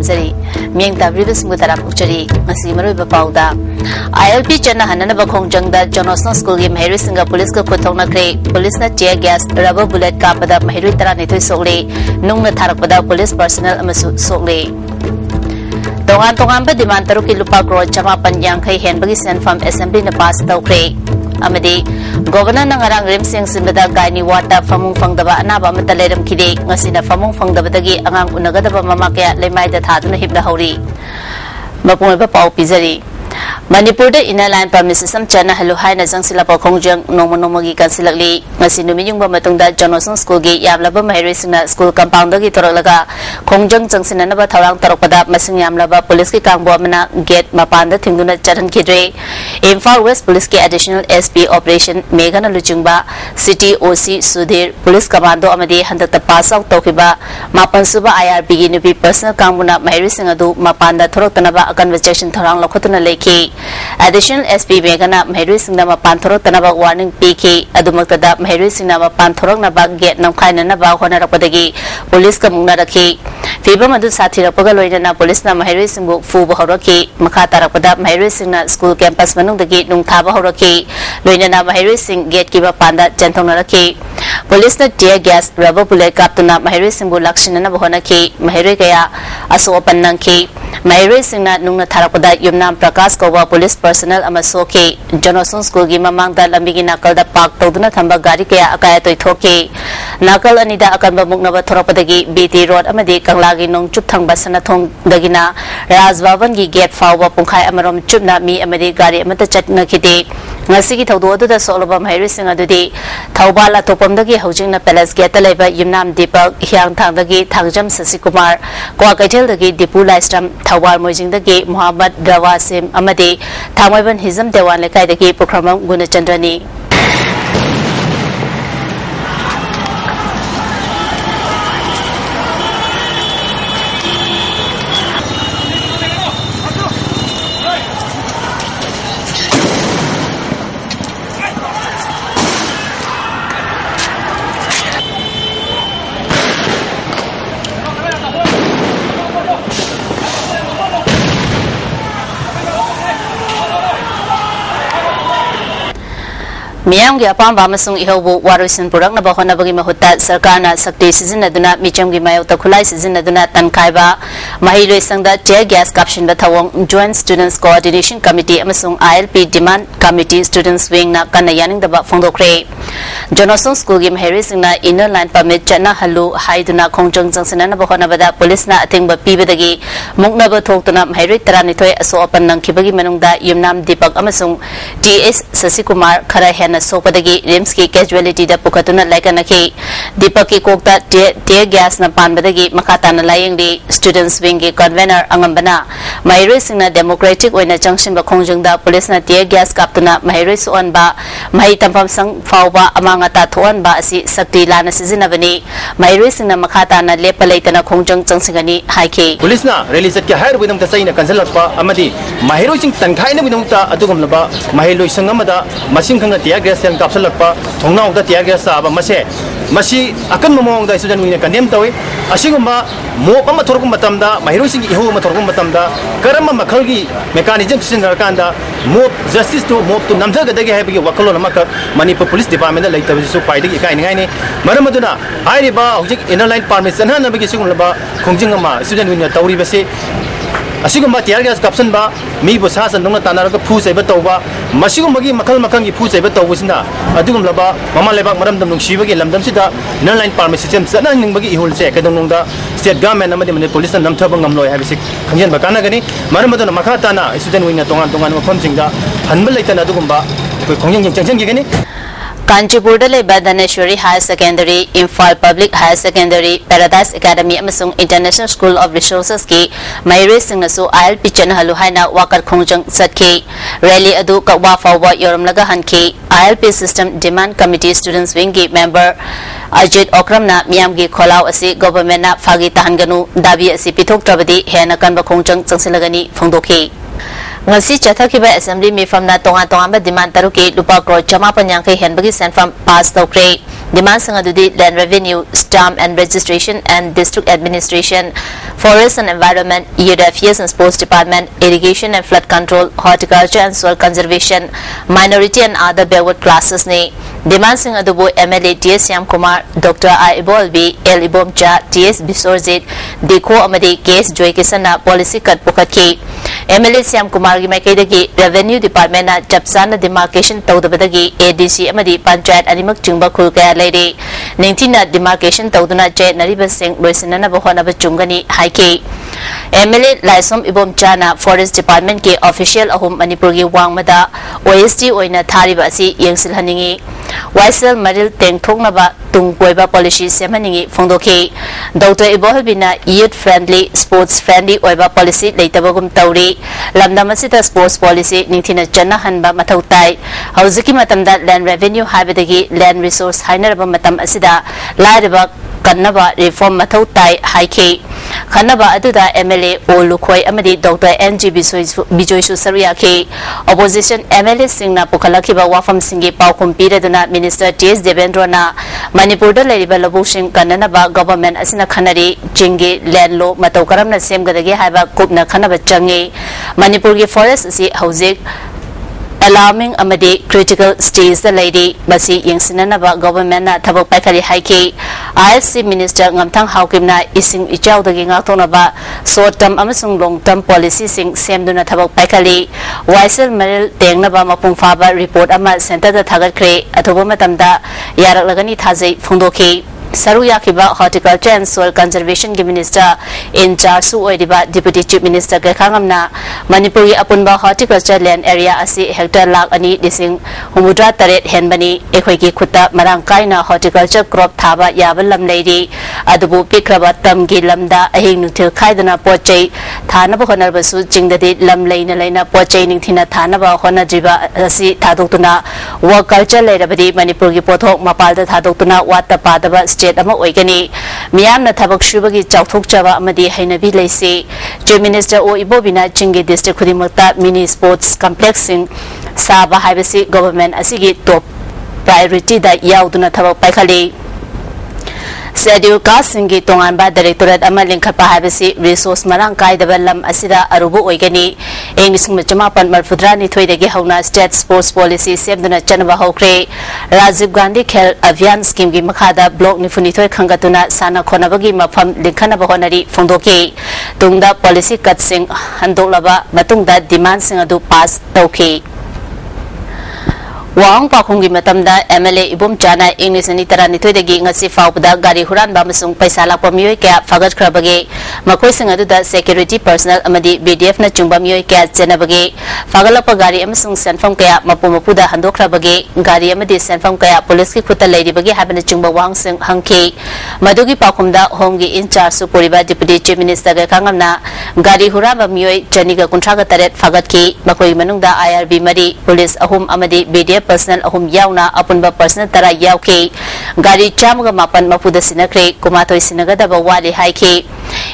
Khurumsari, Ming Tabribus Mutaram Uchari, Masimari Bapauda. ILP Chana Hanana Kongjang that John Osno School Game Harry Singa Police Kotona Cray, Police na tear gas, rubber bullet capada, Mahiri Taranito Sole, Nunga Tarapada, police personnel Amasu Sole. Tongan ba demand taruki lupa kro chama panjang kay hen bagi sen from assembly na pass daw kray amadi governor ng arang rim sing simbada kay ni wata famung fangdaba anaba mataleram kide ngasi na famung fangdaba dagi angang unagada ba mamakya lemay da thadu na hibda hori mapung ba pau pizari Manipuri inner line permit system chana halu hai na jang sila pa khongjang nomogi kan silakli ngasi numiyung ba matungda Johnson School gi yamlaba mahiri singna school compound gi torolaga khongjang jangsina na ba thawang torokpada masing yamlaba police ki kangbo amna gate mapanda thingduna charan khidre Imphal West police ki additional SP operation Meghana Luchungba city OC Sudhir police commando amadi handakta pass out tokiba mapan suba IRP gi nupi personal kangmuna mahiri singadu mapanda thoroktana ba conversation thorang lokhotuna lekhi Additional SP Meghana Mahiri Singna Mapanthorok Tanaba warning PK Adumaktada Mahiri Singna Mapanthorok Naba Get Namkaina Naba Honarakadagi Police Kamuna Raki Fiba Madu Sati Rapagaloina Police na Mahiri Singbu Fubu Horaki Makata Rapada Mahiri Singna School Campus Manung the Gate Nung Taba Horaki Loina Mahiri Sing Gate Kiba Panda Jantonaraki Police na tear gas rubber bullet Kaptuna Mahiri Singbu Lakshina Nabahonaki Mahiri Kaya Aso Pananki Mahiri Singna Nung Tarapada Yumnam Prakas Kowa police personnel amasoke Johnson School gi mamang da lambigi nakal da park tawduna thamba gari kaya akaya toy thoke nakal anida akanba muknaba thorapadagi BT road amadi kanglagi nong chup thangba sanathong dagina Rajbhavan gi gate fawba pungkhai amarom chupna mi amadi gari amata chatna khite ngasi gi thawdo adu da solaba Mahiri Singh adudi thawbala topamdagi housing na palace gate leba yumnam Deepak hyang thangdagi thangjam Sasikumar kwa kaithel dagi Dipu Laistam thawal moijing dagi Muhammad Rawasim amadi Thamaiban Hizam Dewan Lekai dagi Pukramam Gunachandrani Miyam gi apamba amasung ihobu warusin purak na bahona bagi mahutta sarkar na sakti sizinaduna micham gi mayaw ta khulai sizinaduna tankaiba mahiloi sangda tear gas caption da thawong Joint Students Coordination Committee amasung ILP Demand Committee Students Wing na kana yaning da ba phongdokre Johnson School gi Mahiri Singh na inner line permit chana halu haiduna khongjang jangsana na bahona bada police na athengba pibadagi mukna ba thoktuna Mahiri taranithoi aso apan nangkhibagi manungda yumnam Deepak amasung TS Sasikumar khara hena Sopadagi Rimski casualty da Pukatuna Lakanaki Deepak Kokta tear gas na Panbadagi Makata na Layingdi Students Wing convener Angambana Mahiri Singh na Democratic Wena Junction ba Khongjang da police na tear gas kaptuna Mahiri Suan ba Mahi Tampam Sang Fawba Amanga Tatuan ba asi Sakti Lana Sizinabani Mahiri Singh na Makata na Lepalay na Khongjang Jangsingani Haiki Police na release at kahir winong tasay na kansalakpa amadi Mahiri Singh tangkay na winong ta adugam laba Mahiri Singh amada masing kang na tear gas yang kapsalakpa thongnaw da tear gas sa ba mase masi akan momong da student wing kandem tawi asigumba mo ama thorkum matamda Mahiri Singh iho ma thorkum matamda karama makhalgi mechanism sinarkanda mo justice to mo to namjaga dagi habi wakalo namaka Manipur Police Department la laita su paidagi kai ngai ni maramaduna ai ba hojik inner line permission han nabagi sigumba khongjing ama student wing tawri base asigumba tear gas caption ba mi bo sa san dongna tanaraga phu saiba tawba masigumagi makal makangi phu saiba tawbusina adugum laba mama lebak maram dam nung shibagi lamdam sida inner line permission system sana ningbagi ihul se kadong da state government amadi mane police nam thabang ngamloi habisi khangjen bakana gani maramaduna makata na student wing na tongan tongan mafam singda hanbal laitana adugumba khongjing jengchang gi gani Kanchipur Daneshwari Higher Secondary, Imphal Public Higher Secondary, Paradise Academy amasung International School of Resources ki Mahiri Singh nasu ILP chana halu haina wakar khongjang satki rally adu kawa fawwa yoramlaga hanki ILP System Demand Committee Students Wing ki member Ajit Okram na miyam ki kholaw asi government na phagi tahanganu dabi asi pithok trabadi hena kanba khongjang changsilagani phongdokhi ngasi chathakiba assembly mi famna tonga tonga ba demand taruki lupa kro chama panyang kai henbagi sen fam pass tokre Demands include land revenue, stamp and registration and district administration, forest and environment, youth affairs and sports department, irrigation and flood control, horticulture and soil conservation, minority and other backward classes ne. Demands include MLA TS Syam Kumar, Dr. I Ibolbi, L Ibomcha, TS Bisorjit, Deko Amadi, KS Joy Kisana, policy cut pukaki. MLA Syam Kumar gi maikaidagi revenue department na chapsana demarcation tawdabadagi ADC amadi panchayat animak chungba khul kaya leire ningtina demarcation tawduna che nariba sing loisinana bahona ba chungani haike MLA Laisom Ibomcha na forest department ke official ahum Manipur gi wangmada OSD oina thariba asi yengsil haningi Waisel Maril Tengthoknaba Tungpoiba policy semaningi phongdoki Dr. Ibohabina youth friendly sports friendly oiba policy leitabagum tauri lamdamasita sports policy ningthina channa hanba mathau tai hauziki matamda land revenue habedagi land resource hainaraba matam asida lairaba kannaba reform mathau tai haike khanaba aduda MLA Olukhoi amadi Dr. NG Bijoy Susaria ke opposition MLA singna pukalakiba wafam singi paukum pireduna Minister TS Devendra na Manipur da leriba labu sing kananaba government asina khanari jingi land law matau karamna semgadagi haiba kupna khanaba changi Manipur gi forest si hauzik alarming amadi critical stage the lady basi yengsinanaba government na thabak paikari haike IFC minister ngamthang haukimna ising ichau dagi ngaktonaba short term amasung long term policy sing semduna thabak paikali Waisel Maril tengnaba mapung faba report ama center da thagat kre athoba matamda yarak lagani thajai phungdoki Saru Yakiba Horticulture and Soil Conservation Minister in charge Su Oidiba Deputy Chief Minister Gakangamna Manipuri Apunba Horticulture Land Area asi hectare lak ani dising humudra taret henbani ekhoigi khutta marangkaina horticulture crop thaba yaba lam leidi adubu pikraba tamgi lamda ahing nuthil khaidana pochei thanaba honarbasu jingdadi lam leina leina pochei ningthina thanaba honajiba asi thadoktuna work culture leirabadi Manipur gi pothok mapalda thadoktuna watta padaba state ama oigani miyamna thabak shubagi chauthok chaba amadi hainabi leise Chief Minister O Ibobina Chingi district khudimakta mini sports complex sing saba haibasi government asigi top priority da yauduna thabak paikhali Schedule Kasingi Tonganba Directorate Amalin Kapahabasi Resource Marangkai Development Asida Arubu Oigani English Machamapan Marfudrani Twedegi Hauna State Sports Policy Semduna Chanaba Hokre Rajiv Gandhi Khel Avian Scheme Gi Makhada Block Nifunitoi Khangatuna Sana Khonabagi Mafam Linkhanaba Honari Phongdoki Tungda Policy Katsing Handolaba Matungda Demand Sing Adu Pass Tauki Wang Pakungi Matamda MLA Ibum Chana English and Iterani Twedegi Ngasi Fauda Gari Huran Bamasung Paisala Pamioika Fagat Krabage Makoi Singadu security personnel Amadi BDF na Chumba Mioika Zenabage Fagalapa Gari Amasung Sanfam Kaya Mapumapuda Handokrabage Gari Amadi Sanfam Kaya Police Kuta Lady Bagi Habana Chumba Wang Sing Hanki Madugi Pakumda Hongi in charge Supuriba Deputy Chief Minister Kangamna Gari Huraba Mioi Janiga Kuntraga Taret Fagatki Makoi Manungda IRB Mari Police Ahum Amadi BDF personal ahum yauna apunba personal tara yauke gari chamaga mapan mapuda sinakre kumatoi sinagadaba wali haike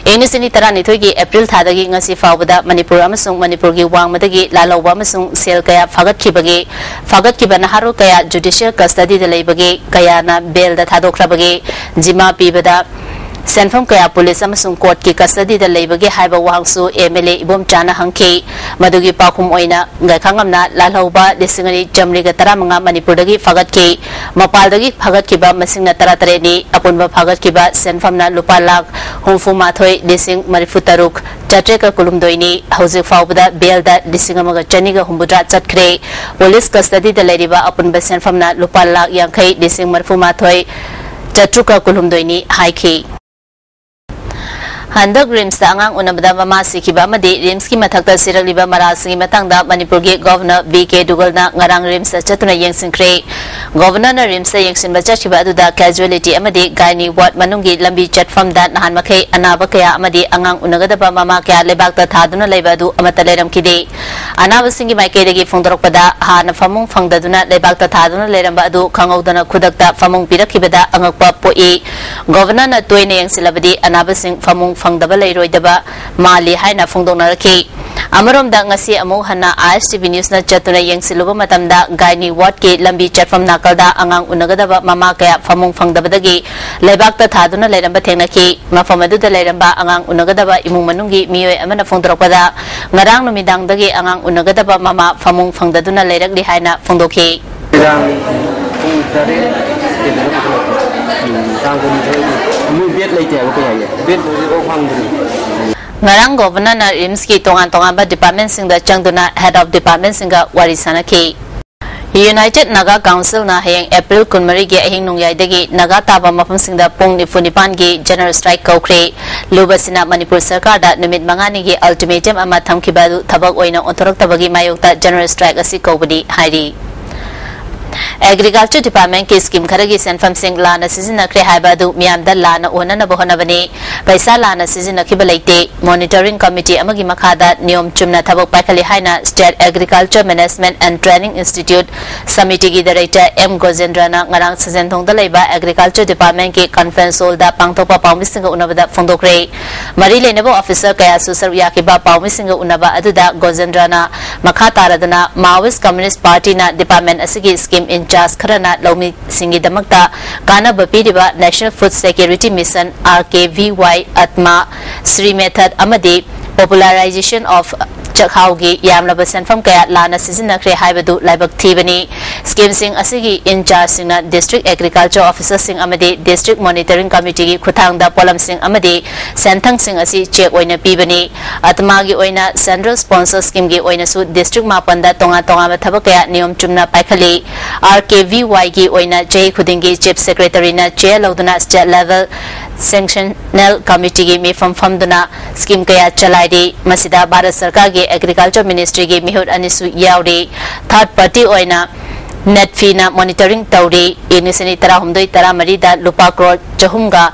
enisini tara nithoigi April thadagi ngasi fawbada Manipur amasung Manipur gi wangmadagi laloba amasung sel kaya fagatkiba naharu kaya judicial custody da leibage kaya na bail da thadokrabage jima pibada Senfam Kaya Police Amasung Court ki custody da leibage haiba wangsu MLA Ibom Chana Hanki Madugi Pakum Oina Gaikangamna Lalhoba Lisingari Jamriga Taramanga Manipurdagi Fagatki Mapaldagi Fagatkiba Masingna Taratareni Apunba Fagatkiba Senfamna Lupalak Humfu Mathoi Lising Marifutaruk Chatreka Kulumdoini Hausi Faubada Belda Lisingamaga Chaniga Humbudra Chatkre Police custody da leiba Apunba Senfamna Lupalak Yankai Lising Marifu Mathoi Chatruka Kulumdoini Haiki Handak Rims ta angang unabda mama sikiba amadi Rims ki mathakta siragliba marasing matangda Manipur gi Governor BK Dugal na ngarang Rims chatuna yengsingkre Governor na Rims yengsin bachachiba aduda casualty amadi gaini ward manungi lambi chatfam da nahan makai anaba kaya amadi angang unagadaba mama kaya lebakta thaduna leibadu amata leram kide anaba singi maike degi phongdorokpada hana famung phangdaduna lebakta thaduna leramba adu khangaudana khudakta famung pirakibada angakpa poi Governor na toine yengsilabadi anaba sing famung Fangdaba Leroydaba Mali Haina Fongdonaraki Amarom da ngasi amu hana ISTV News na chatuna yengsiluba matamda gaini ward ke lambi chatfam nakalda angang unagadaba mama kaya famung fangdabadagi lebak ta thaduna leiramba thengnaki mafam aduda leiramba angang unagadaba imung manungi miyoi amana phongdorakpada ngarang numidangdagi angang unagadaba mama famung fangdaduna leiragli haina phongdoki Ngarang Governor na Rimski tongan-tongan ba department singa changduna head of department singa warisana ki United Naga Council na hayang April 13 gi ahing nungyay dagi naga taba mafam singa pung nifunipan gi general strike kaukre lubasina Manipur sarkar da numit mangani gi ultimatum ama thamkibadu thabak oina ontorak tabagi mayokta general strike asi kaubadi hairi Agriculture Department ke scheme kharagi senfam sing lana season nakre haibadu miamda lana ona na bohona bani paisa lana season nakibalaite monitoring committee amagi makhada niyom chumna thabak pakhali haina State Agriculture Management and Training Institute Committee gi director M Gozendrana ngarang season thongda leiba Agriculture Department ke conference hall da pangthopa pawmisinga unabada phongdokre mari lenabo officer kaya susar yakiba pawmisinga unaba aduda Gozendrana makha taradana Maoist Communist Party na department asigi scheme in charge Karana Lomi Singi Damakta Ghana Bapiriba National Food Security Mission RKVY Atma Sri Method Amadi Popularization of Chakhaugi Yamlaba Senfam Kaya Lana Sizinakre Haibadu Laibak Tibani Scheme Sing Asigi in charge Singna District Agriculture Officer Sing Amadi District Monitoring Committee Kutangda Polam Sing Amadi Sentang Sing Asi Check Oina Pibani Atmagi Oina Central Sponsor Scheme Gi Oina Su District Mapanda Tonga Tonga Mathabakaya Niom Chumna Paikali RKVY Gi Oina J Kudingi Chief Secretary na Chair Lauduna State Level Sanctional Committee Gi Mi From Famduna Scheme Kaya Chalaidi Masida Bharat Sarkar Gi Agriculture Ministry Gi Mihut Anisu Yaudi Third Party Oina Netfee na Monitoring Tauri Inisani Tara Humdoi Tara Marida Lupa Crore Chahumga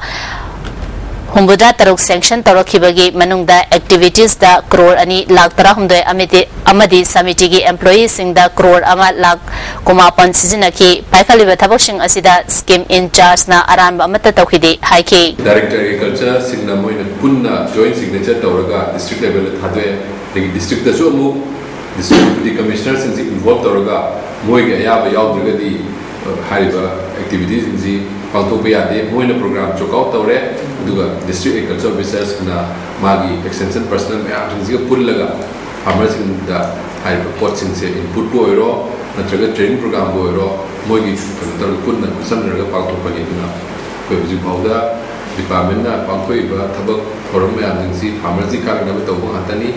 Humbuda Taruk Sanction Tarakibagi Manungda Activities da Crore Ani Lag Tara Humdoi Amadi Samiti Gi Employees Sing da Crore Ama Lag Kumapan Sizinaki Paikaliba Tabashing Asida Scheme in charge na Aranba Amata Tawhidi Haiki Director Agriculture Singna Moina Punna Joint Signature Tauraga District Level Hadwe District da Sumu District Deputy Commissioner Sing involved Tauraga Moiga Ayaba Yaudrigadi Hariba activities in the Pantopia de Moina program Chokau Taure Duga District Agriculture Officers na Magi Extension Personnel Mayamsing Pullaga Farmers in the Hariba Pot Sing input Boiro Natraga training program Boiro Moigi Punna Sandra Pantopani Kuzi Powder Department na Pankoiba Tabak Forum Mayamsing Farmers Karana Hatani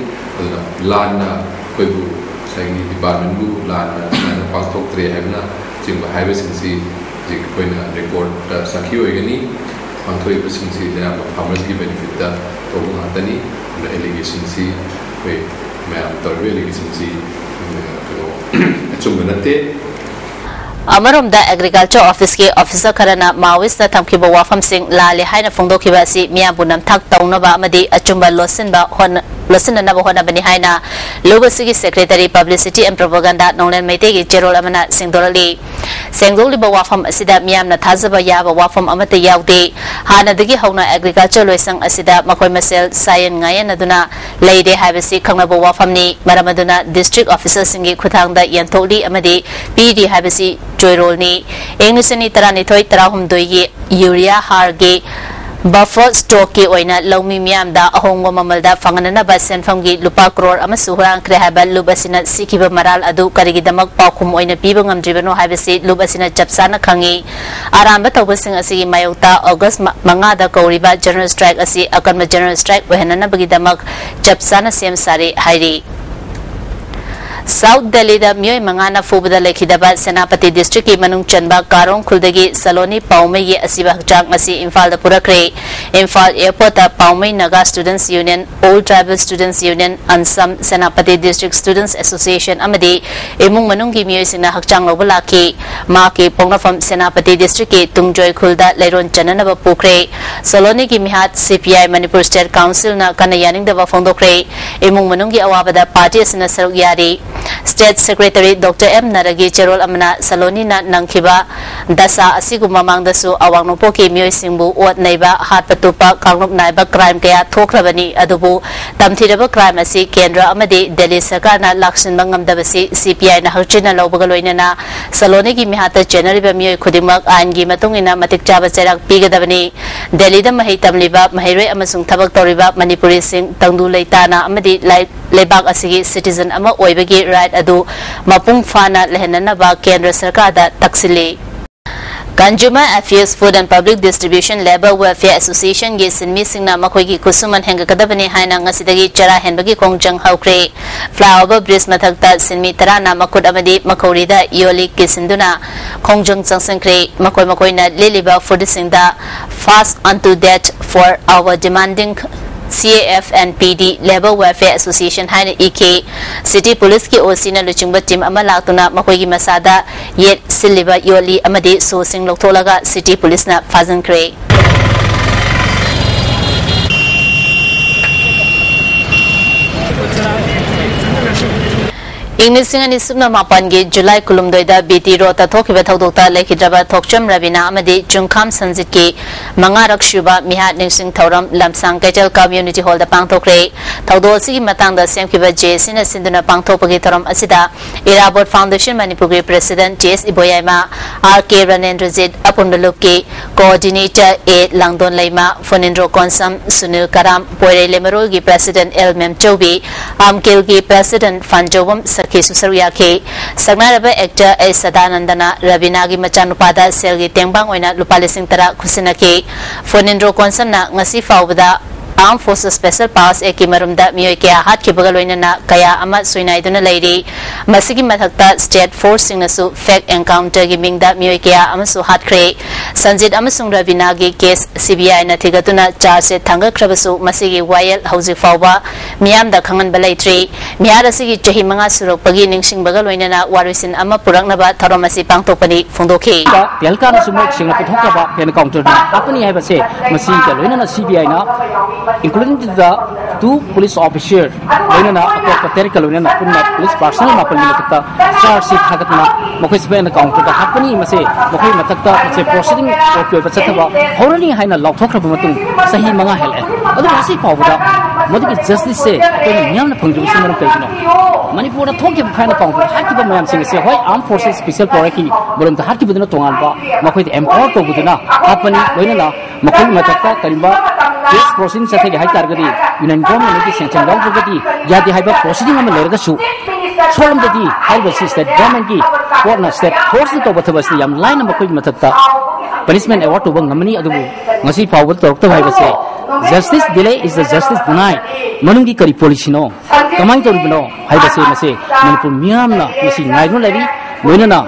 Lana Kuibu Sangi Department Bu Lana Pantok Tre Hemna Jimba Highway Sinsi Jikoina report Sakio Egani Pantoi Sinsi Dam Farmers give benefit that Tobu Hatani and allegation C wait Mam Torbe allegation C Chumbanate Amarom da Agriculture Office ke Officer Karana Maoist na Thamkiba Wafam Sing Lali Haina Phongdokiba si Miyambunam Thak Taunaba Amadi Achumba Losin na Hona Bani Haina Lubasigi Secretary Publicity and Propaganda Nonglen Maitegi Gerol Amana Singdorali Sengdoli ba Wafam Asida Miyam na Thazaba Yaba Wafam Amata Yaudi Hana Digi Hona Agriculture Loisang Asida Makoy Masel Sayan Ngayan Aduna Lady Habisi Kangnaba Wafam ni Maramaduna District Officer Singi Kutangda Yantoli Amadi PD Habisi Joyrol ni Englisani Tarani Toy Tarahum Doigi Urea Hargi Buffer stock ki oina Lomi Miamda Ahongo Mamalda Fanganana Basen Famgi Lupa Crore Amasuhang Krehaba Lubasina Sikiba Maral Adu Karigidamak Pakum Oina Pibangam Dribano Habisi Lubasina Chapsana Kangi Aramba Tobasing Asi Mayota August Mangada Koriba General Strike Asi Akanma General Strike Wahanana Bagidamak Chapsana Siam Sari Hairi South Delhi da Myoy Mangana Fubada Lekidaba Senapati District ki Manung Chanba Karong Kuldagi Saloni Paume ye Asiba Chang Asi Infal da Purakre Infal Airport da Paume Naga Students Union Old Tribal Students Union Ansam Senapati District Students Association Amadi Imung Manungi Myoy Sina Hakchang Lobalaki Maki Pongnafam Senapati District ki Tungjoy Kulda Leiron Chananaba Pukre Saloni ki Mihat CPI Manipur State Council na Kanayaning da Wafondokre Imung Manungi Awabada Party Sina Sarugyari State Secretary Dr. M. Naragi Cherol Amana Salonina Nangkiba Dasa Asiguma Mangdasu Awang Nopoki Myoy Singbu Wat Neiba Hat Patupa Kangnop Naiba Crime Kaya Tokrabani Adubu Tamthiraba Crime Asi Kendra Amadi Delhi Sarkarna Lakshin Mangam Dabasi CPI na Harchina Lobagaloinana Saloniki Mihata General Myoy Kudimak Angi Matungina Matik Java Serak Pigadabani Delhi da Mahitam Liba Mahire Amasung Tabak Toriba Manipuri Sing Tangdu Leitana Amadi Lebak Asigi Citizen Ama Oibagi Right Adu Mapung Fana Lehenanaba Kendra Sarkada Taksili Consumer Affairs Food and Public Distribution Labor Welfare Association gi sinmi singna makhoi kusuman henga kadabani haina ngasidagi chara henbagi kongjang haukre Flower Bridge mathakta sinmi tarana makut amadi makhorida yoli kisinduna kongjang changsangkre makoi na liliba fudisingda fast unto death for our demanding CAF and PD Labor Welfare Association Haina EK City Police ki Osina Luchingba team Amalakuna Makoigi Masada yet Siliba Yoli Amadi So Sing Loktolaga City Police na Fazan Kray Inglising ani sumna mapangi July kulumdoida BT rota thokiba thodokta lekhidraba thokcham Rabina amadi Chungkham Sanjit ki mangarak shuba mihat ningsing thoram lamsang Kaital Community Hall da pangthokre thodol sigi matangda semkiba JSina sinduna pangthokpagi thoram asida Irabot Foundation Manipuri President JS Iboyaima RK Ranendrajit Apundalup ki Coordinator A Langdon Laima Fonindro Konsam Sunil Karam Poire Lemarol ki President L Mem Chobi Amkil ki President Fanjobam Susaruya ke Sagnaraba actor A Sadanandana Rabinagi Machanupada Selgi Tengbang Oina Lupalising Tara Kusinake Fonindro Konsam na ngasi fawda Armed Forces Special Powers Eki Marumda Mioy Kaya Hat Kibagaloina na Kaya Ama Suinaiduna Lady Masigi Mathakta State Force Singnasu Fake Encounter Gimingda Mioy Kaya Amasu Hat Kre Sanjit Amasung Rabinagi Case CBI na Tigatuna Charge Tanga Krabasu Masigi Wayel Hausi Fawba Miam da Kangan Balai Miara Sigi Chahimanga Surok Pagi Ningsing Bagaloina na Warisin Ama Purangnaba Taromasi Pangtopani Fundoke Yalkana Sumok Singapore Encounter Apani Habase Masika Lena CBI na including the two police officers, police personnel, charge sheet Hakatna, Mokisban account to the happening, Moki Matata, proceeding or Pataba, Horani Hina Lok Tokrabamatum, Sahi Manga Hel. Other Hasi Pavada, what did justice say? Young Punjusan of Manipur talking kind of counter, Hakiba Man saying, why Armed Forces Special Poraki, but the Hakibuna Tonga, Moki Empire Tobudina, happening, Wenana, Moki Matata, Karimba. This proceeding sa high target Union government is sanction long gati jadi high proceeding am lerga su solam gati high basis that government ki corner step force to bathawasti yam line am koi matatta punishment award to bang namani adu ngasi power to to high base justice delay is the justice denied manungi kari policy no kamai to no high base mase manipur miam na masi ngai no labi loina na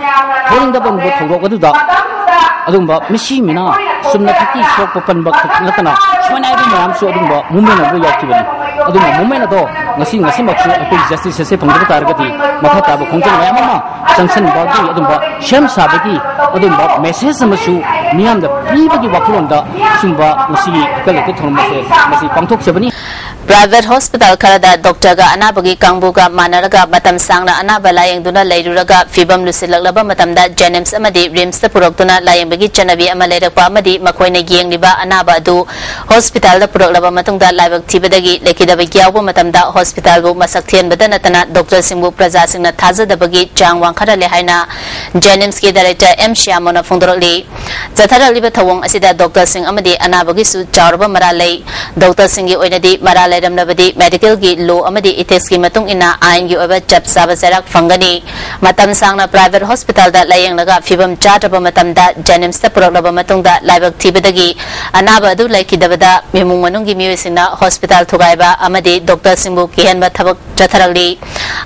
thoring da bang bo thoro adu da adumba misi mina sumna thaki sok papan bak natana chwana ibu mam so adumba movement abu yakibani adumba movement ado ngasi maksu akoi justice se pangda targati makha ta ba khongjan yamama sanction bagi adumba shem sabagi adumba message amasu miyam da pribagi wakulon da sumba ngasi kala ko thormase ngasi pangthok sebani Private Hospital Karada Doctor ga Anabagi Kangbuga Manaraga Matam Sangna Anaba Layang Duna Layruraga Fibam Lusilaglaba Matamda Janims Amadi Rims the Purokuna Layang Bagi Chanabi Amalerapa Amadi Makoina Giang Liba Anaba Du Hospital the Puroklaba Matunda Labak Tibadagi Lekida Bagiabu Matamda Hospital Bu Masaktian Badanatana Dr. Simbu Praza Singna Taza the Bagi Chang Wankara Lehaina Janims Ki Director M. Shamona Fundroli Zatara Liba Tawong Asida Dr. Singh Amadi Anabagi Su Charba Maralay Dr. Singhi Oinadi Maralay Nabadi medical gi law amadi ethics ki matung ina ain gi oba chap saba sarak fangani matam sangna private hospital da layang laga fibam chartaba matam da janims ta puraklaba matung da laibak thibadagi anaba du laiki dabada memung manung gi miyoisina hospital thugaiba amadi doctor singbu kihanba thabak chatharali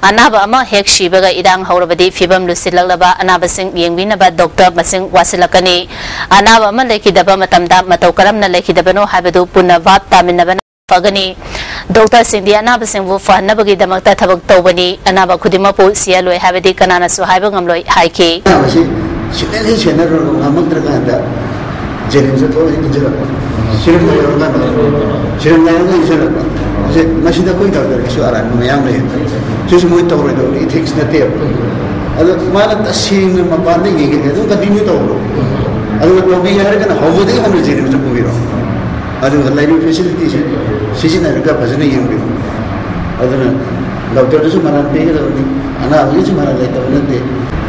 anaba ama hek shibaga idang haurabadi fibam lusilaglaba anaba sing yengbina ba doctor masing wasilakani anaba ama laiki daba matam da matau karamna laiki dabano habadu punna vat taminaba Fagani Dr. Sindhi Anaba Singhu Fahanabagi Damakta Tabak Tobani Anaba Kudimapu Sialoi Habadi Kanana Suhaiba Ngamloi Haiki सिस मोइ तौरे दो ethics नते अदो माना तसिंग मपान दे गेगे अदो continue तौरो अदो तौबी यार कना होबोदे हम जेनिम से पुगिरो अदो लाइव फैसिलिटी से सिजिना रका भजन यंग अदो डॉक्टर जो मना पे दो अना अभी जो मना लेता नते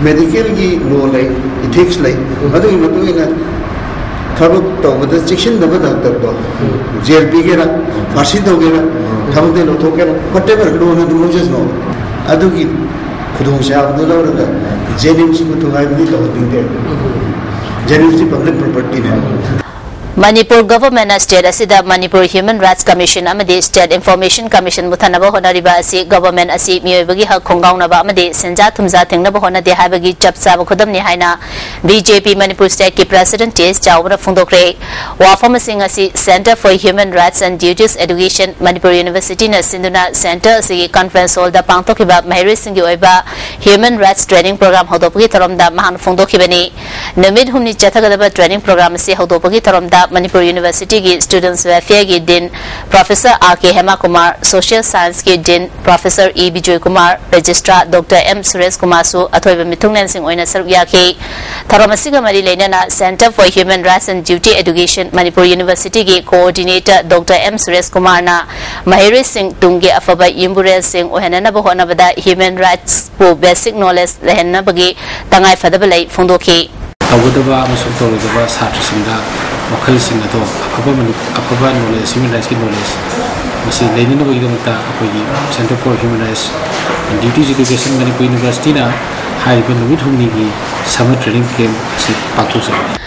मेडिकल की लो ले इथिक्स ले अदो इमतो इना थबक तौबद सेक्शन दब डॉक्टर दो जेल पीगेरा फांसी दोगेरा थबक दे लो थोकेरा व्हाटएवर लो न डू जस्ट नो अदो की खुदों से आप दो लौटा जेनिम्स को तो गाइड नहीं लौट देंगे जेनिम्स की पब्लिक प्रॉपर्टी ने Manipur government state asida Manipur Human Rights Commission amadi State Information Commission muthanaba honariba asi government asi miyobagi hak khongaunaba amadi senja thumza thengnaba honade habagi chapsa khodam ni haina BJP Manipur State ki President T.S. Chawna phungdokre wafam sing asi Center for Human Rights and Duties Education Manipur University na sinduna center asi conference hall da pangthokiba mahiri singi oiba Human Rights Training Program hodopagi tharamda mahan phungdokibani namid humni chathagadaba training program asi hodopagi tharamda Manipur University की Students Welfare की Dean Professor R.K. Hema Kumar, Social Science की Dean Professor E. Bijoy Kumar, Registrar Dr. M. Suresh Kumar su अथवा मिथुंगन सिंह ओइना सरबिया के थरमसिगा मरी लेना Center for Human Rights and Duty Education Manipur University की Coordinator Dr. M. Suresh Kumar na Mahiri Singh Tunge अफबा Yimburel Singh ओहना बहोना बदा Human Rights को Basic Knowledge रहना बगे तंगाई फदबलाई फुंदोके तवदबा अमसुक तवदबा सात्रसिंदा मखल सिंह तो अफबा नॉलेज ह्यूमन राइट्स की नॉलेज मसी लेनिनो बगिदमता अखोगी centre for human rights and duties education Manipur university ना हाइबन नुमित हुमनी की समर ट्रेनिंग कैंप से पाक्तोसे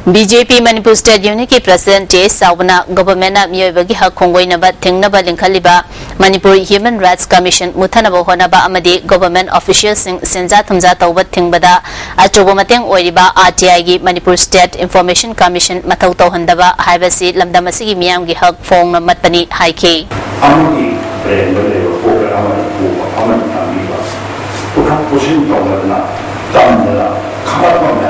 BJP Manipur State Unit की President T.S. Chawna government na miyobagi hak khongoinaba thengnaba lingkhaliba Manipur Human Rights Commission muthanaba honaba amadi government officials sing senja thumja tawba thingbada achobo mateng oiriba RTI gi Manipur State Information Commission mathau tawhandaba haibasi lamdamasi gi miyam gi hak phongna matpani haike amadi brand le program amadi tamiba tukha position tawna tamna khabar ma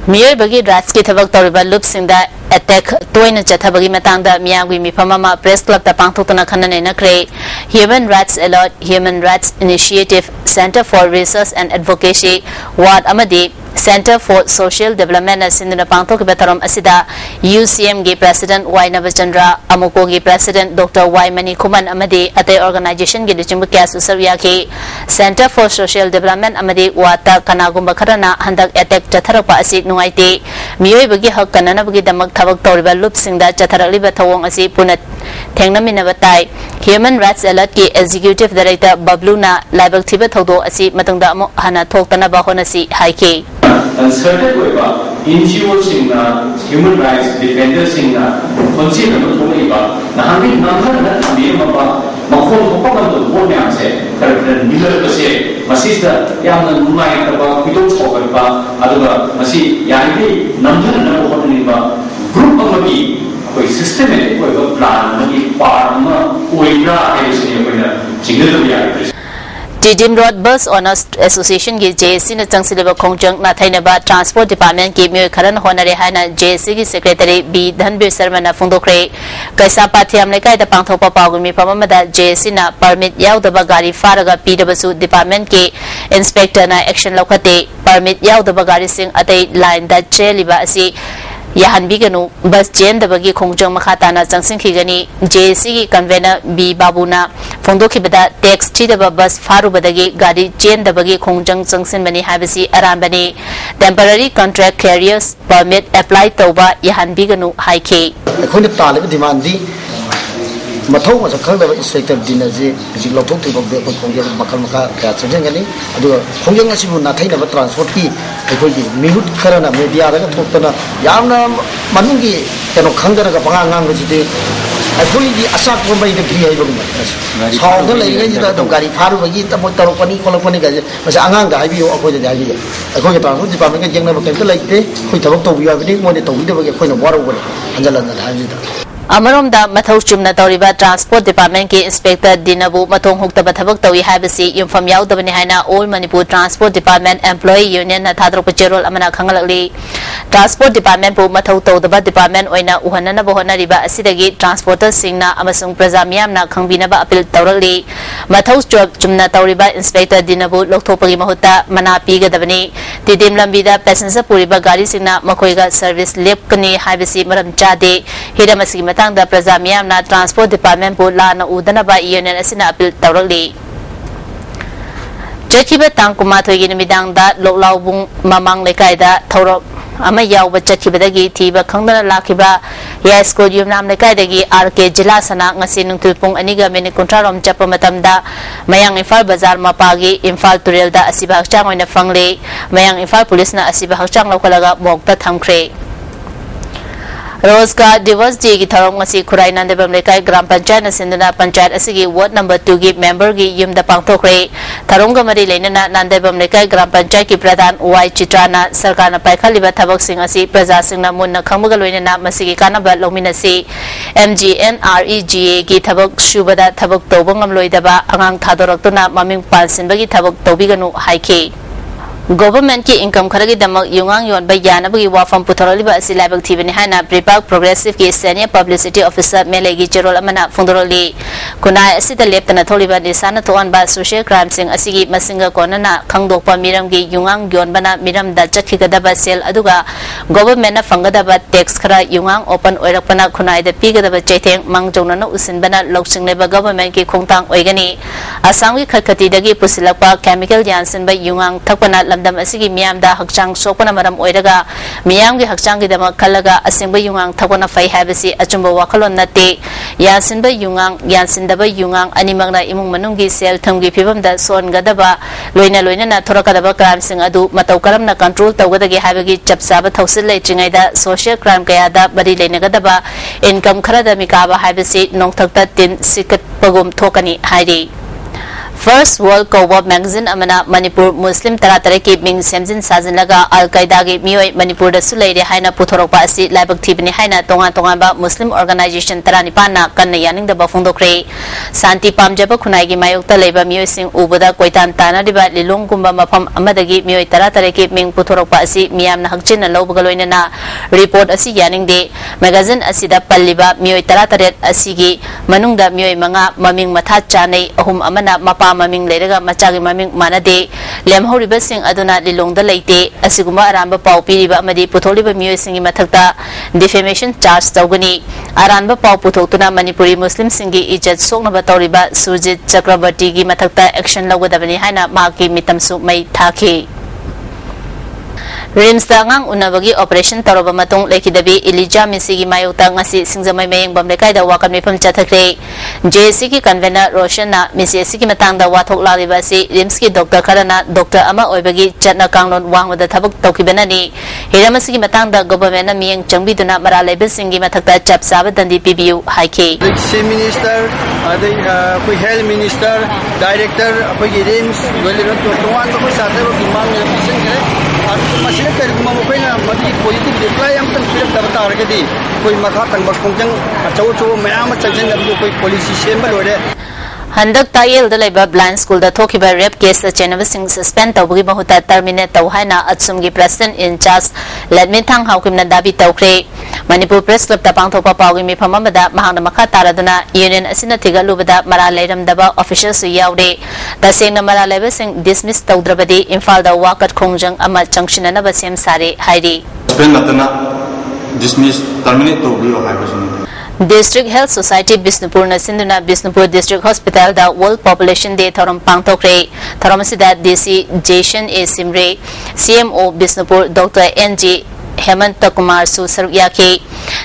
Miyoi bagi rats ki thabak tawriba lup singda attack toina chathabagi matangda miyamgi mifamama press club ta pangthokna khanane nakre Human Rights Alert Human Rights Initiative Center for Research and Advocacy Ward amadi Center for Social Development sinduna pangthok betaram asida UCM gi President Y Navachandra Amuko gi President Dr. Y Mani Kuman amadi atay organization gi lichimbu kyasu sarya ki Center for Social Development amadi wata kanagumba kharana handak attack chatharapa asi nuaite miyoi bagi hak kanana bagi damak thabak tawriba lup singda chatharakliba thawong asi punat thengnamina batai Human Rights Alert ki Executive Director Babluna label thiba thodo asi matangda amu hana thoktana ba honasi haike certain way ba NGOs na human rights defenders na consider no thoi ba na hami namhar na thami ma ba makhol ko pa do bo ne ase character miller ka se masista yamna nunai ta ba kido chogar ba aduga masi yani namhar na ko ni ba group amagi koi systematic koi ba plan amagi part ma oira ai se ne jingle ya Didin Road Bus Owners Association की JSC ने चंगसिलेबा खोंगजंग नाथाइनबा transport department की मियोय खरन होनरे हाना JSC की secretary B Dhanbir Sharma ना फोंदोखरे कैसा पाथियाम लेकाय the पांगथोपा पागुमी पममदा JSC ना permit याउदबा गाड़ी फारगा पीडबसु department के inspector ना एक्शन लौखते परमिट याउदबा गाड़ी सिंह अतै लाइन दा चेलिबा असि याहनबीगनु बस चेंदबगी खोंगजंग मखाताना चंगसिंखिगनी JSC की कन्वेनर बी बाबूना फोंदोखिबदा टैक्स थीदबा बस फारुबदगी गाड़ी चेंदबगी खोंगजंग चंगसिनबनी हाबसी अरानबनी temporary contract carriers permit apply तौबा याहनबीगनु हाइखे अखोने तालेब डिमांड दी मथौ मस खंगदबा इंस्पेक्टर दिनजे जि लौथोक थिबा बे खोंगजंग मखल मखा क्या चंजंगनी अदु खोंगजंग असिबु नाथैनबा ट्रांसपोर्ट की अखोगी मिहुत खरना मीडिया दाga थोक्तना यामना मनुगी केनो खंगदरगा पंगा ngangbजिदे अखोगी असा कोमबाई दे भी हाइबगु मत साउद लैगै जिदा दो गाड़ी फारुबगी तमो तरपनी खोलपनी गाजे मसे आंगांग दा हाइबियो अखोजे दा हाइबियो अखोगे ट्रांसपोर्ट डिपार्टमेंट के जेंगना बकेंट लाइते खोइ थबक तौबिया बिदि मोदे तौबिदबगे खोइना वारौबने हंजलन दा हाइजिदा अमरोमदा मथौ चुमना तौरिबा ट्रांसपोर्ट डिपार्टमेंट के इंस्पेक्टर दिनबु मतों हुक्तब थबक तौई हाइबसी युमफम याउदबनि हाइना all Manipur transport department employee union ना थादरप चेरोल अमना खंगलकली ट्रांसपोर्ट डिपार्टमेंट बु मथौ तौदबा डिपार्टमेंट ओइना उहनना बहोनरिबा असिदगी ट्रांसपोर्टर सिंगना अमसुंग प्रजा मियामना खंगबिनबा अपील तौरकली मथौ चुमना तौरिबा इंस्पेक्टर दिनबु लोकथोपगी महुत्ता मना पीगदबनि तिदिम लंबीदा पैसेंजर पुरिबा गाड़ी सिंगना मखोइगा सर्विस लेपकनी हाइबसी मरम चादे हिरमसी मतंगदा प्रजा मियामना ट्रांसपोर्ट डिपार्टमेंट बु लाना उदनबा यूनियन असिना अपील तौरकली चखिबा तांग कुमाथोइगी निमिदांगदा लोकलाउबुंग ममांग लेकायदा थौरक अमा यावबा चखिबदगी थीबा खंगदना लाखिबा या स्कूल युमनाम लेकायदगी आरके जिला सना ngasi nungtul pung aniga minute kuntrarom chapa matamda mayang imphal bazar mapagi imphal turelda asiba hakchang oina fangle mayang imphal police na asiba hakchang lokalaga mokta thamkhre रोजगार दिवस day की थरम ngasi खुराई नंदेबम लेकाय ग्राम panchayat सिंधुना panchayat असिगी ward number 2 की member की युमदा पांगथोखरे थरंग मरी लेनना नंदेबम लेकाय ग्राम पंचायत की प्रधान Y चित्राना सरकारना पाइखालिबा थबक सिंग असि प्रजा सिंगना मुन्ना खंबगा लोइनना मसिगी कानाबा लोमिनसी MGNREGA की थबक सुबदा थबक तोबंगम लोइदबा अंगांग थादोरक्तुना ममिंग पालसिनबगी थबक तोबिगनु हाइके गवर्नमेंट की इनकम खरगी दमक युंगांग योन बयानबगी वाफम पुथरलिबा असि लाइबक थिबनि हाना प्रिपाक प्रोग्रेसिव की सीनियर पब्लिसिटी ऑफिसर मेलेगी चेरोल अमना फुंदरोली कुनाय असिता लेपतना थोलिबा निसाना तोअनबा सोशल क्राइम सिंग असिगी मसिंगा कोनना खंगदोकपा मिरमगी युंगांग योन बना मिरम दा चखिगदबा सेल अदुगा गवर्नमेंट ना फंगदबा टैक्स खरा युंगांग ओपन ओइरकपना खुनाय द पीगदबा चैथेंग मांगजौना उसिनबना लौसिंगलेबा गवर्नमेंट की खोंगतांग ओइगनी असम की खटखटीदगी पुसिलकपा केमिकल यानसिनबा युंगांग थकपना लमदम असिगी मियामदा हक्चांग सोकना मरम ओइरगा मियामगी हक्चांगी दमा खलगा असिंबा युंगांग थकना फै हाबसी अचुंबा वाखलोन नते यानसिनबा युंगांग यानसिनदबा युंगांग अनिमगना इमुंग मनुंगी सेल थमगी फिबमदा सोनगदबा लोइना थोरकदबा क्राइम सिंग अदु मतौ करमना कंट्रोल तौगदगे हाबगी चपसाबा थौसिल लेचिंगैदा सोशल क्राइम कयादा बरी लेनगदबा इनकम खरदा मिकाबा हाबसी नोंथक्ता तिन सिकटपगुम थोकनी हाइरी फर्स्ट वर्ल्ड कोवर्ड मैगजीन अमना मणिपुर मुस्लिम तरातरे की मिंग सेमजिन साजिनलगा अल कायदा की मियोय मणिपुर दसु लेरे हाइना पुथोरकपा असि लाइबक थिबनि हाइना तोंगा मुस्लिम ऑर्गेनाइजेशन तरानिपाना कन्न यानिंगदबा फोंदोखरे शांति पामजबा खुनाइगी मायोक्ता लेबा मियोयसिंग उबदा कोइतान तानादिबा लिलोंगुंबा मफम अमदगी मियोय तरातरे की मिंग पुथोरकपा असि मियामना हक्चिन लौबगा लोइनना रिपोर्ट असि यानिंगदे मैगजीन असिदा पल्लिबा मियोय तरातरे असिगी मनुंगदा मियोय मंगा ममिंग मथा चानै अहुम अमना मपा ममिंग लेरगा मचागी ममिंग मानदे लेमहौरिबा सिंग अदुना लिलोंगदा लेते असिगुमा आरांबा पाउ पीरिबा अमदि पुथोलिबा मियोय सिंगी मथक्ता डिफेमेशन चार्ज तौगनी आरांबा पाउ पुथोक्तुना मणिपुरी मुस्लिम सिंगी इज्जत सोकनबा तौरिबा सुजित चक्रवर्ती की मथक्ता एक्शन लौगदबनी हाइना माकी मितमसु मई थाखी RIMS दांगांग उनबगी operation तौरबा मतुंग लेखिदबी Elijah मिसिगी मायोक्ता ngasi सिंगजमै Mayank बम लेकायदा वाकन मिफम चथखरे जेसी की कन्वेनर रोशनना मिसिएसी की मतंगदा वाथोक लालिबासी रिम्स की डॉक्टर खरना डॉक्टर अमा ओइबगी चटना कांगलोन वांगवदा थबक तौखिबननी हिरमसी की मतंगदा गवर्नमेंट मियंग चंगबिदुना मरा लेबे सिंगी मथक्ता चपसाब दंदी पीबीयू हाइके सी मिनिस्टर अदै कोई हेल्थ मिनिस्टर डायरेक्टर अखोगी रिम्स वेलिरन तोवान को साथे को मांग मिशन करे मसीह करीगुमा मखोइना मदी पॉजिटिव रिप्लाई अमतंग पिरकदब तारगदी कोई मखा तंगबा खोंजंग अचौ मयाम चंजन कोई पॉलिसी सेम लोरे हंदक तायल लेबा ब्लाइंड स्कूल दा थोखिबा रेप केस चेनब सिंग सस्पेंड तौबगी बहुता टर्मिनेट तौ हाइना अचुम की प्रेसिडेंट इंचार्ज लेडमिन थांग हाउकिमना दाबी तौखरे मणिपुर प्रेस क्लब ता पांगथोपा पाउगी मिफम अमदा महांगना मखा तारादुना यूनियन असिना थिगलुबदा मरा लेरमदबा ऑफिशियल सु यावदे तसेंगना मरा लेबे सिंग डिसमिस तौद्रबदी इम्फाल दा वाकत खोंजंग अमा चंगशिननबा सेम सारे हाइरी सस्पेंड नतना डिसमिस टर्मिनेट तौबिरो हाइबसिन District Health Society Bisnupur na sinduna Bisnupur District Hospital da World Population Day thorom pangtokre thorom sida DC Jason A Simre CMO Bisnupur Dr. NG Hemant Kumar su saruyake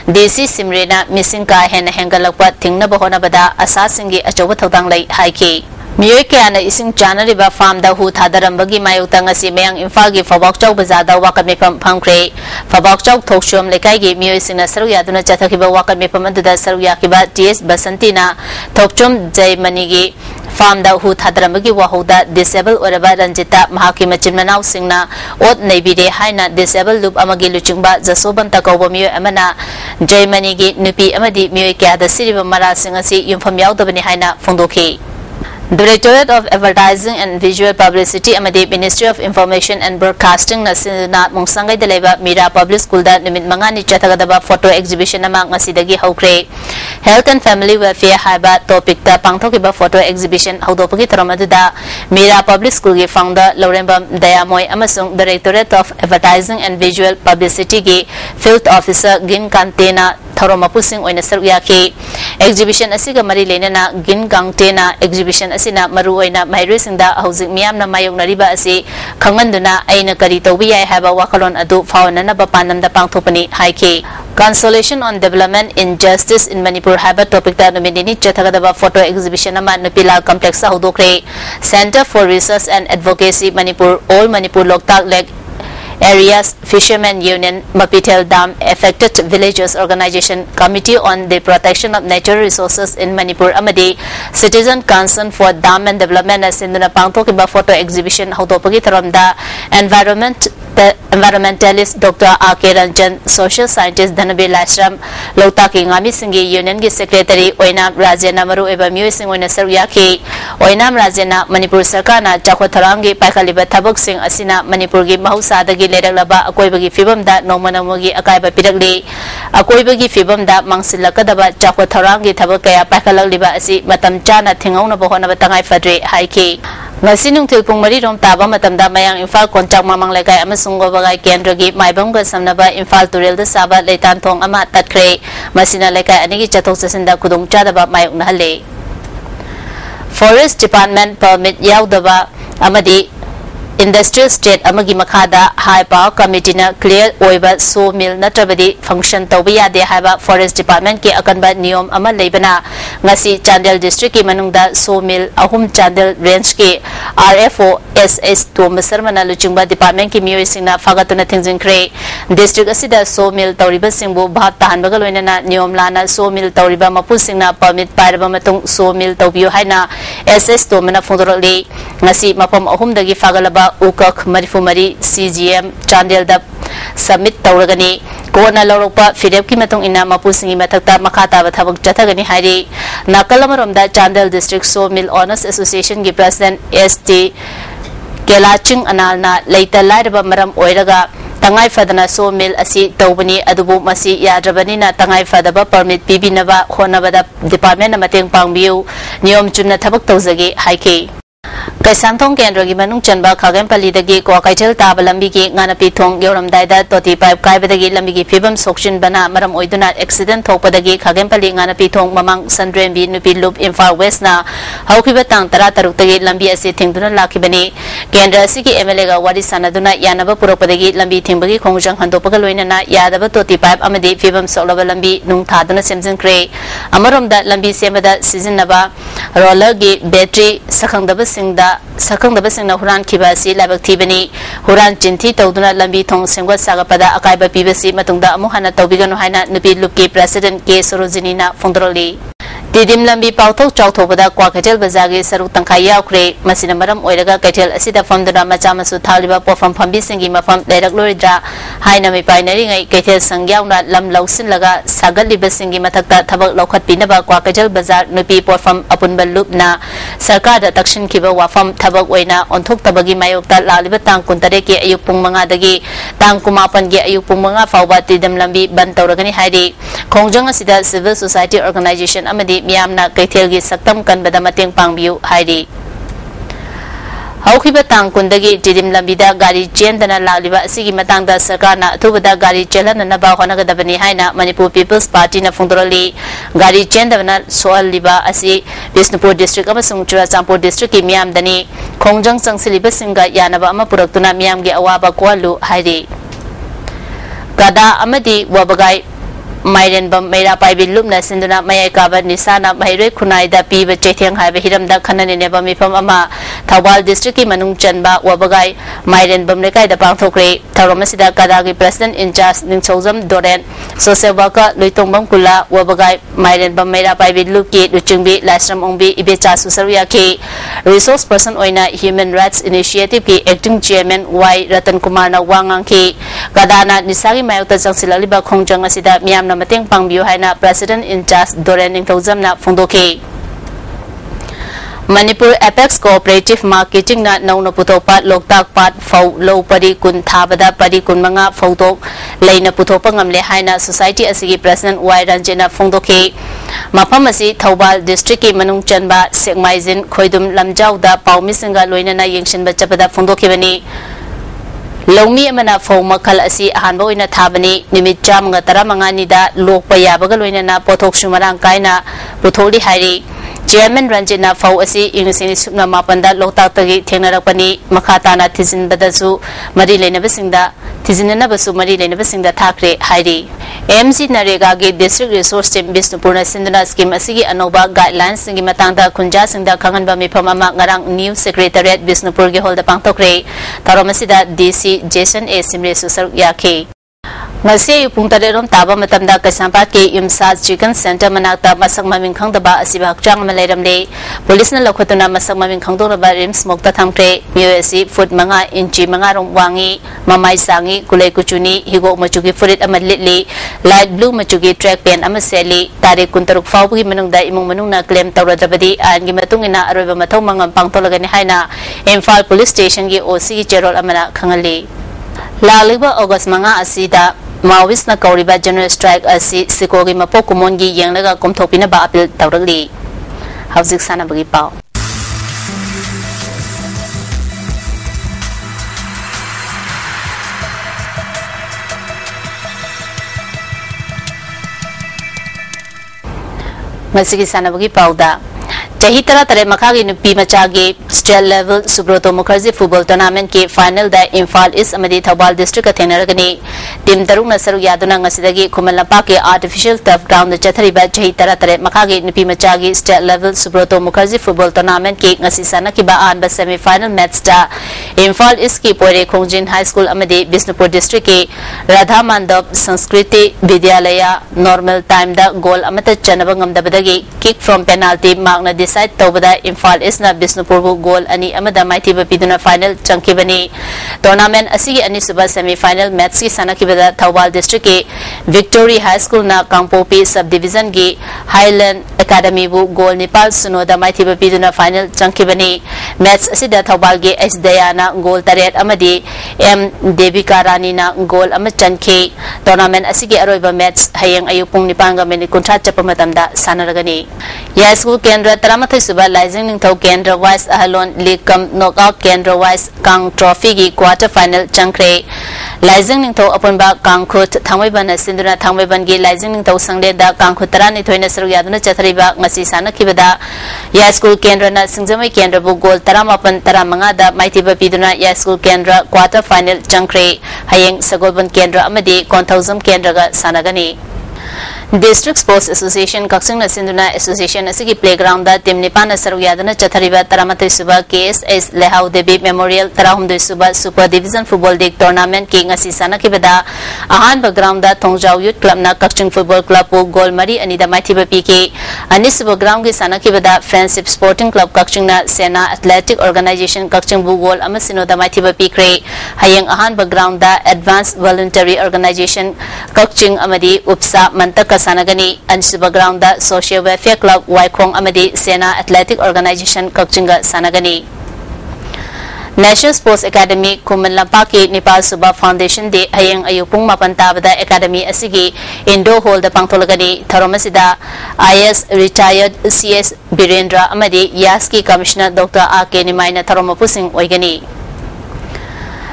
DC Simre na missing ka hen hengalakpa thingna bahona bada asa singi achoba thodang lai haike मियोय कयाना इसिंग चानरिबा farm दा हु थादरमबगी मायोक्ता ngasi मयंग इम्फाल गी फबाकचौ बजादा वाकत मेफम फंखरे फबाकचौ थोकशोम लेकाइगी मियोय सिंगना सरुक यादुना चथखिबा वाकत मेफम अदुदा सरुक याकिबा टीएस बसंतीना थोकचोम जयमनीगी farm da hu thadramagi wahoda disable oraba ranjita mahaki machin manau singna ot neibire haina disable loop amagi luchingba jasoban takawba miyo amana Germany gi nupi amadi miyo kya da siriba mara singasi yumpham yaudabani haina phongdokhi Directorate of Advertising and Visual Publicity amadi Ministry of Information and Broadcasting na sinuna mungsangai daleba Mira Public School da numit mangani chathagadaba photo exhibition nama ngasidagi haukre Health and Family Welfare haiba topic da pangthokiba photo exhibition haudopagi taramadda Mira Public School gi founder Laurembam Dayamoy amasung Directorate of Advertising and Visual Publicity gi Field Officer Gin Kantena Tharomapusing oina saruyaki exhibition asiga mari lenana Gin Kantena exhibition asina maru oina mahirisingda hauzik miyamna mayoknariba asi khangmanduna aina kari tawbi yai haba wakalon adu fawnana bapanamda pangthopani haiki Consolation on Development in Justice in Manipur haba topic da nominini chathagadaba photo exhibition ama nupila complex haudokre Center for Research and Advocacy Manipur All Manipur Loktak Lake Areas Fishermen Union Mapitel Dam Affected Villages Organization Committee on the Protection of Natural Resources in Manipur amadi Citizen Concern for Dam and Development as in the pangthokiba photo exhibition haudopagi tharamda environmentalist Dr. R.K. Ranjan Social Scientist Dhanabe Lashram Lotaki Ngami Singhi Union gi Secretary Oinam Rajena Maru eba Mui Singh oina saruyaki Oinam Rajena Manipur Sarkarna Chakwatharaamgi paikaliba thabak sing asina Manipur gi mahusadagi leralaba akoibagi fibamda nomanamogi akaiba pirakli akoibagi fibamda mangsilakadaba Chakwatharaamgi thabak kaya paikalakliba asi matam chana thingaunaba honaba tangai fadre haiki ngasi nungthil pung mari rom taba matamda mayang Imphal konchak mamang lekai amasung gobagai kendragi maibamga samnaba Imphal turel da saba leitan thong ama tatkre masina lekai anigi chathok chasinda kudung chadaba mayok nahalle Forest Department permit yaudaba amadi Industrial State amagi makhada High Power Committee na clear oiba sawmill natrabadi function tawbiya de haiba Forest Department ke akanba niyom ama leibana ngasi Chandel District ki manungda sawmill ahum Chandel Range ke RFO SS Thomas Sarmana luchingba Department ki miyoy singna fagatuna thingjingkre district asida sawmill tawriba singbu bhat tahanbaga loinana niyom lana sawmill tawriba mapu singna permit pairaba matung sawmill tawbiyo haina SS Thomana phondorali ngasi mapam ahum dagi fagalaba Ukak Marifumari CGM Chandel da submit tawragani kona lawrokpa fidep ki matong ina mapusingi mathakta makhata ba thabak chathagani hari nakalamaramda Chandel District Sawmill Owners Association gi President ST Kelaching analna leita lairaba maram oiraga tangai fadana sawmill asi tawbani adubu masi yadrabani na tangai fadaba permit pibinaba honabada department na mateng pangbiu niyom chunna thabak tawjagi haiki Kaisantong Kendra gi manung chanba Khagempali dagi Kwakaichel taba lambi gi nganapi thong yoramdaida toti pipe kaibadagi lambi gi fibam sokshin bana maram oiduna accident thokpadagi Khagempali nganapi thong mamang Sandrembi nupi loop Imphal West na haukiba tang 13 tagi lambi ase thingduna lakibani Kendra asigi MLA ga wari sanaduna yanaba puropadagi lambi thingbagi khongjang handopaga loinana yadaba toti pipe amadi fibam soklaba lambi nung thaduna semjingkre amaromda lambi semada sizinaba roller gi battery sakhangdaba sakangdaba singna huran kibasi labak thibani huran chinthi tawduna lambi thong sengwa sagapada akaiba pibasi matungda amu hana tawbiganu haina nupi lupki president K Sarojini na phondroli Didim lambi pauthok chawthobada Kwakaichel bazagi saruk tangkhai yaukre masina maram oiraga Kaichel asida famduna macha masu thaliba pofam phambi singi mafam leirak loridra haina mi painari ngai Kaichel sangyauna lam lausin laga sagalliba singi mathakta thabak lokhat pinaba Kwakaichel bazar nupi pofam apunba lupna sarkar da takshin kiba wafam thabak oina onthok tabagi mayokta laliba tang kuntare ke ayuk pung manga dagi tang kumapan ge ayuk pung manga fawba Didim lambi ban tawragani hairi khongjang asida civil society organization amadi miyamna Kaithelgi saktam kanbada mateng pangbiu hairi haukiba tang kundagi Didim lambida gari chendana laliba asigi matangda sarkarna athubada gari chelananaba honagadabani haina Manipur People's Party na phondroli gari chendana soalliba asi Bisnupur District amasung Churachandpur District ki miyamdani khongjang changsiliba singa yanaba ama puraktuna miyamgi awaba kwalu hairi kada amadi wabagai Mairen bam Meira Paibi Lumna Sinduna Mayai Kaba Nisana Maire Kunai da Piba Chetiang Haiba Hiram da Kanani Neba Mifam Ama Thawal District ki Manung Chanba Wabagai Mairen Bamlekai da Pangthokre Tharomasida Kadagi President in charge Ningchozam Doren Social Worker Luitongbam Kula Wabagai Mairen Bamera Paivid Luki Luchingbi Lasram Ongbi Ibecha Susaria ki Resource Person Oina Human Rights Initiative ki Acting Chairman Y Ratan Kumar na Wangang ki Kadana Nisagi Mayota Jangsilaliba Khongjang asida miyam na mateng pangbiyo haina President in charge Doren Ningthozam na Phongdoki Manipur Apex Cooperative Marketing na nauna putopa Loktak Pat Fau Low Pari Kun Thabada Pari Kun Manga Fautok Laina Putopa Ngamle Haina Society asigi President Y Ranjana Phongdoki Mapamasi Thawal District ki Manung Chanba Sekmaizin Khoidum Lamjau da Paumisinga Loina na Yengshin Bachapada Phongdoki bani Longmi amana fo makal asi ahanba oina thabani nimit chamanga taramanga nida lokpa yabaga loina na pothok sumarang kaina putholi hairi Chairman Ranjana Fau asi Inglisini Supna Mapanda Loktak Tagi Thengnarakpani Makhatana Thizin Badasu Mari Lenabasingda Thizinanabasu Mari Lenabasingda Thakre Hairi MC Narega gi District Resource Team Bisnupurna Sinduna Scheme asigi Anoba Guidelines singi matangda Kunja Singda Khanganba Mifam ama ngarang New Secretariat Bisnupur gi holda pangtokre Tharomasida DC Jason A Simre Susar Yake Ngasi pung tarerom taba matamda Kaisampat ke Imsad Chicken Center manakta masak maming khangdaba asiba hakchang malairamle police na lokhotuna masak maming khangdoraba rims mokta thamkre MUSC foot manga inchi manga rom wangi mamai sangi kulai kuchuni higo machugi furit amadlitli light blue machugi track pen amaseli tarik kuntaruk fawgi manungda imung manungna claim tawradabadi angi matungina aroiba mathau mangam pangtolagani haina Imphal Police Station gi OC Cherol amana khangali Laliba August manga asida Maoist na kauriba general strike asi sikogi mapo kumongi yanglaga komthopina ba apil tawragli hauzik sana bagi pau masigi sana bagi pau da Jahi tara tare makagi nupi macagi state level Subroto Mukherjee football tournament ke final da Imphal East amadi Thawal district athenaragani team taruk na saru yaduna ngasidagi Kumalapa ke artificial turf ground da chathariba jahi tara tare makagi nupi macagi state level Subroto Mukherjee football tournament ke ngasi sana ki ba an ba semi final match da Imphal East ki Poire Khongjin High School amadi Bisnupur district ke Radha Mandap Sanskriti Vidyalaya normal time da goal amata chanaba ngamdabadagi kick from penalty magna decide tawbada Imphal East na Bisnupur goal ani amada maitiba piduna final chankibani tournament asigi ani suba semi final match ki sanakibada Thawal district ke Victory High School na Kangpopi subdivision gi Highland Academy bu goal Nepal sunoda maitiba piduna final chankibani match asida Thawal ge S Dayana goal taret amadi M Devika Rani na goal ama chankhe tournament asigi aroiba match hayang ayupung nipanga minute contract chapamatamda sanaragani ya school kendra Taramathai suba Laizing Ningthau Kendra Wise Ahalon League Cum Knockout Kendra Wise Kang Trophy gi quarter final chankre Laizing Ningthau apunba Kangkhut Thangmaiban Sinduna Thangmaiban gi Laizing Ningthau sangle da Kangkhut tarani thoina saru yaduna chathariba ngasi sana kibada ya school kendra na Singjamai Kendra bu goal 18 da maitiba piduna ya school kendra quarter final chankre hayeng Sagolban Kendra amadi Konthawzam Kendra ga sanagani District Sports Association Kaksing na Sinduna Association asigi playground da team Nipan saru yaduna chathariba Taramathai suba KSS Lehau Devi Memorial Tarahumdoi suba Super Division Football League Tournament ki ngasi sana kibada ahan background da Thongjau Youth Club na Kakching Football Club bu goal mari anida maitiba PK ani suba ground ki sana kibada Friendship Sporting Club Kakching na Sena Athletic Organization Kakching bu goal amasino da maitiba PK hayeng ahan background da Advanced Voluntary Organization Kakching amadi Upsa Mantaka Sanagani and Suba Ground da Social Welfare Club Waikong amadi Sena Athletic Organization Kakchinga Sanagani National Sports Academy Kumanlampa ki Nepal Suba Foundation de hayang ayupung mapantabada Academy asigi Indo Hall da pangtolagani Tharomasida IS retired CS Birendra amadi Yaski Commissioner Dr. A.K. Nimaina Tharomapusing oigani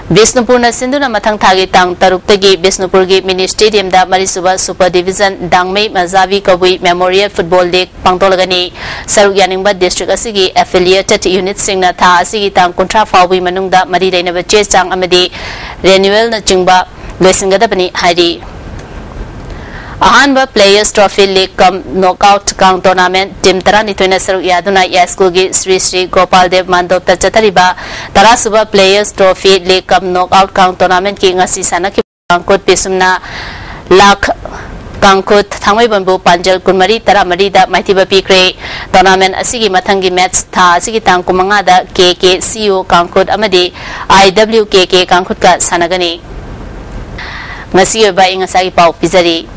Bisnupur na Sinduna mathang thagi tang taruktagi Bisnupur gi mini stadium da Marisuba Super Division Dangmei Mazavi Kabui Memorial Football League pangtolagani Saruk Yaningba District asigi affiliated unit singna tha asigi tang contract fawi manungda mari reina che chang amadi renewal na chingba loisingada bani hairi Ahanba Players Trophy League Cum Knockout Kang Tournament Team Tarani Twina Saru Yaduna School gi Sri Sri Gopal Dev Mandop Tachatariba Tarasuba Players Trophy League Cum Knockout Kang Tournament ki ngasi sana ki Kangkut Pisumna Lak Kangkut Thangwai Bambu Panjal Kunmari Taramari da Maitiba Pikre Tournament Asigi Matangi Match Tha Asigi Tangkumanga da KK CEO Kangkut Amadi IWKK Kangkut ka Sanagani Ngasi ba ingasagi pau pizari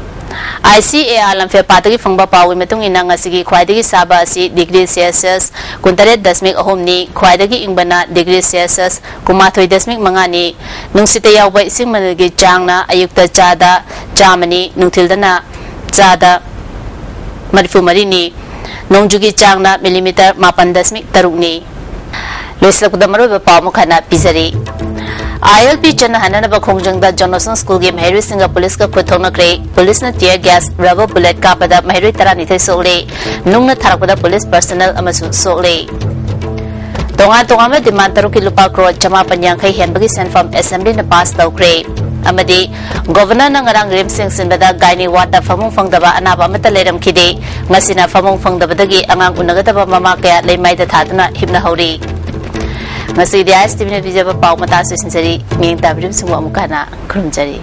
ICA Lamfe Patagi Fangba Pau Metung Inang Asigi Kwaidagi Saba Si Degree Celsius Kuntare Dasmik Ahomni Kwaidagi Ingbana Degree Celsius Kumatoi Dasmik Mangani Nungsite Yawba Ising Managi Jangna Ayukta Jada Jamani Nungtildana Jada Marifu Marini Nongjugi Jangna Millimeter Mapan Dasmik Tarukni Luislakudamaru Pau Mukana Pizari ILP Chana Hanana Bakongjang da Johnson School Game Harry Singa Police ka Kutona Kre Police na tear gas rubber bullet kapada Mahiri Tarani Sole Nung na Tarapada Police personnel Amasu Sole Tonga me demand Taruki Lupa Kro Chama Panyang kay Henbagi sent from Assembly na pass daw Kre Amadi Governor ng Arang Rim Sing Simbada Gaini Wata Famung Fangdaba Anaba Mataleram Kide Ngasina Famung Fangdabadagi Angang Unagataba Mama kaya Lemay da Tatana Himna Hori Masih dia estimasi visa berpau mata susun seri, minta beri semua muka nak kerumjari.